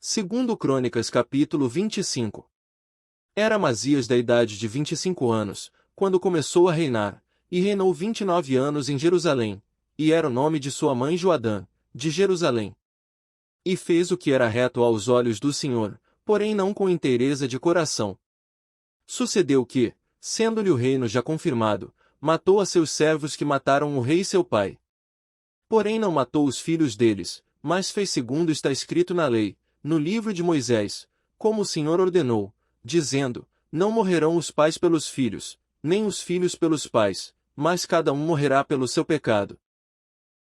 Segundo Crônicas capítulo 25. Era Amazias da idade de 25 anos, quando começou a reinar, e reinou 29 anos em Jerusalém, e era o nome de sua mãe Joadã, de Jerusalém. E fez o que era reto aos olhos do Senhor, porém não com inteireza de coração. Sucedeu que, sendo-lhe o reino já confirmado, matou a seus servos que mataram o rei seu pai. Porém não matou os filhos deles, mas fez segundo está escrito na lei, no livro de Moisés, como o Senhor ordenou, dizendo, não morrerão os pais pelos filhos, nem os filhos pelos pais, mas cada um morrerá pelo seu pecado.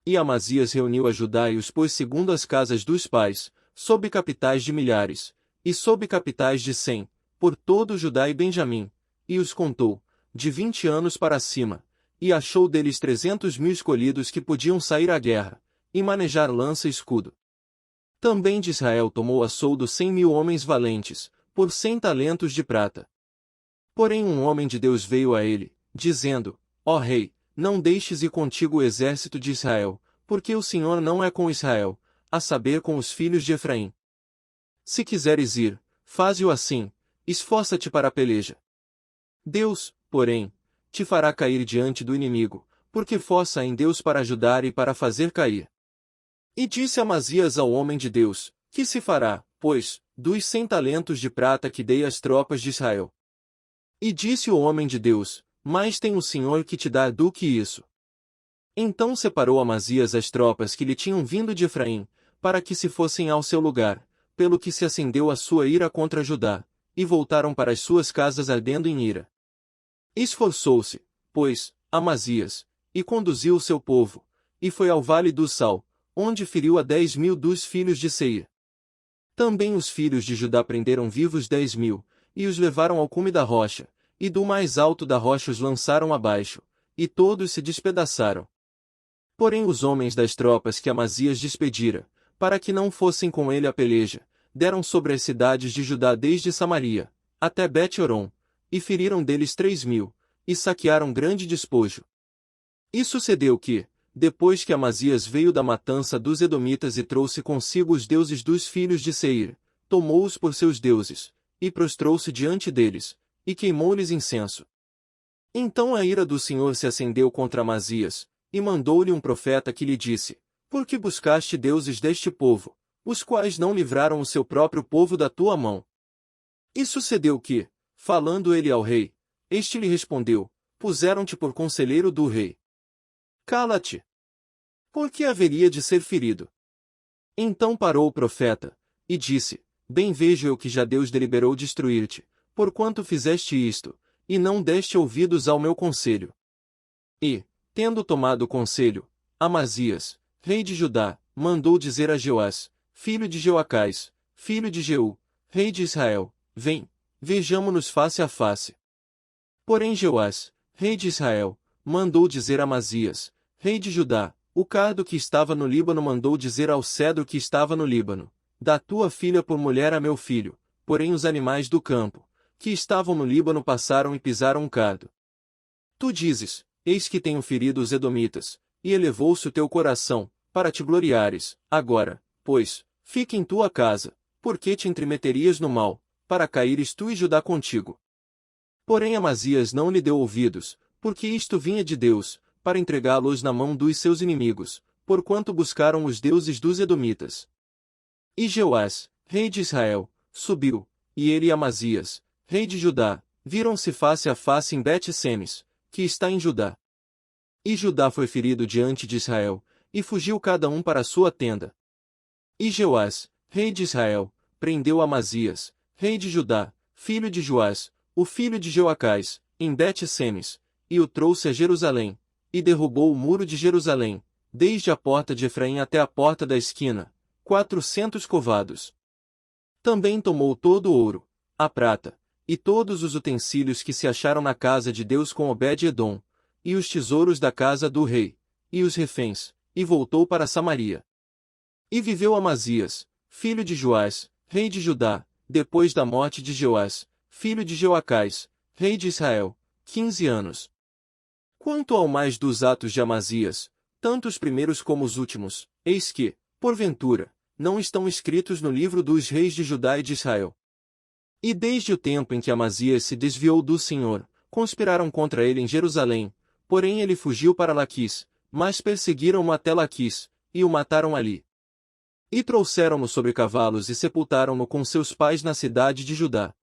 E Amazias reuniu a Judá e os pôs segundo as casas dos pais, sob capitais de milhares, e sob capitais de 100, por todo Judá e Benjamim, e os contou, de 20 anos para cima, e achou deles 300.000 escolhidos que podiam sair à guerra, e manejar lança e escudo. Também de Israel tomou a soldo 100.000 homens valentes, por 100 talentos de prata. Porém um homem de Deus veio a ele, dizendo, ó rei, não deixes ir contigo o exército de Israel, porque o Senhor não é com Israel, a saber com os filhos de Efraim. Se quiseres ir, faze-o assim, esforça-te para a peleja. Deus, porém, te fará cair diante do inimigo, porque força em Deus para ajudar e para fazer cair. E disse Amazias ao homem de Deus, que se fará, pois, dos 100 talentos de prata que dei às tropas de Israel? E disse o homem de Deus, mais tem o Senhor que te dá do que isso. Então separou Amazias as tropas que lhe tinham vindo de Efraim, para que se fossem ao seu lugar, pelo que se acendeu a sua ira contra Judá, e voltaram para as suas casas ardendo em ira. Esforçou-se, pois, Amazias, e conduziu o seu povo, e foi ao vale do Sal, onde feriu a 10.000 dos filhos de Seir. Também os filhos de Judá prenderam vivos 10.000, e os levaram ao cume da rocha, e do mais alto da rocha os lançaram abaixo, e todos se despedaçaram. Porém os homens das tropas que Amazias despedira, para que não fossem com ele à peleja, deram sobre as cidades de Judá desde Samaria, até Bet-Horon, e feriram deles 3.000, e saquearam grande despojo. E sucedeu que, depois que Amazias veio da matança dos Edomitas e trouxe consigo os deuses dos filhos de Seir, tomou-os por seus deuses, e prostrou-se diante deles, e queimou-lhes incenso. Então a ira do Senhor se acendeu contra Amazias, e mandou-lhe um profeta que lhe disse, por que buscaste deuses deste povo, os quais não livraram o seu próprio povo da tua mão? E sucedeu que, falando ele ao rei, este lhe respondeu, puseram-te por conselheiro do rei. Cala-te! Por que haveria de ser ferido? Então parou o profeta, e disse, bem vejo eu que já Deus deliberou destruir-te, porquanto fizeste isto, e não deste ouvidos ao meu conselho. E, tendo tomado o conselho, Amazias, rei de Judá, mandou dizer a Jeoás, filho de Jeoacás, filho de Jeú, rei de Israel, vem, vejamo-nos face a face. Porém Jeoás, rei de Israel, mandou dizer a Amazias, rei de Judá, o cardo que estava no Líbano mandou dizer ao cedro que estava no Líbano, dá tua filha por mulher a meu filho, porém os animais do campo, que estavam no Líbano passaram e pisaram o cardo. Tu dizes, eis que tenho ferido os Edomitas, e elevou-se o teu coração, para te gloriares, agora, pois, fique em tua casa, porque te entremeterias no mal, para caíres tu e Judá contigo. Porém Amazias não lhe deu ouvidos, porque isto vinha de Deus, para entregá-los na mão dos seus inimigos, porquanto buscaram os deuses dos Edomitas. E Jeoás, rei de Israel, subiu, e ele e Amazias, rei de Judá, viram-se face a face em Bet-Semes, que está em Judá. E Judá foi ferido diante de Israel, e fugiu cada um para a sua tenda. E Jeoás, rei de Israel, prendeu Amazias, rei de Judá, filho de Joás, o filho de Jeoacás, em Bet-Semes, e o trouxe a Jerusalém, e derrubou o muro de Jerusalém, desde a porta de Efraim até a porta da esquina, 400 covados. Também tomou todo o ouro, a prata, e todos os utensílios que se acharam na casa de Deus com Obed-Edom, e os tesouros da casa do rei, e os reféns, e voltou para Samaria. E viveu Amazias, filho de Joás, rei de Judá, depois da morte de Jeoás, filho de Jeoacás, rei de Israel, 15 anos. Quanto ao mais dos atos de Amazias, tanto os primeiros como os últimos, eis que, porventura, não estão escritos no livro dos reis de Judá e de Israel. E desde o tempo em que Amazias se desviou do Senhor, conspiraram contra ele em Jerusalém, porém ele fugiu para Laquis, mas perseguiram-o até Laquis, e o mataram ali. E trouxeram-no sobre cavalos e sepultaram-no com seus pais na cidade de Judá.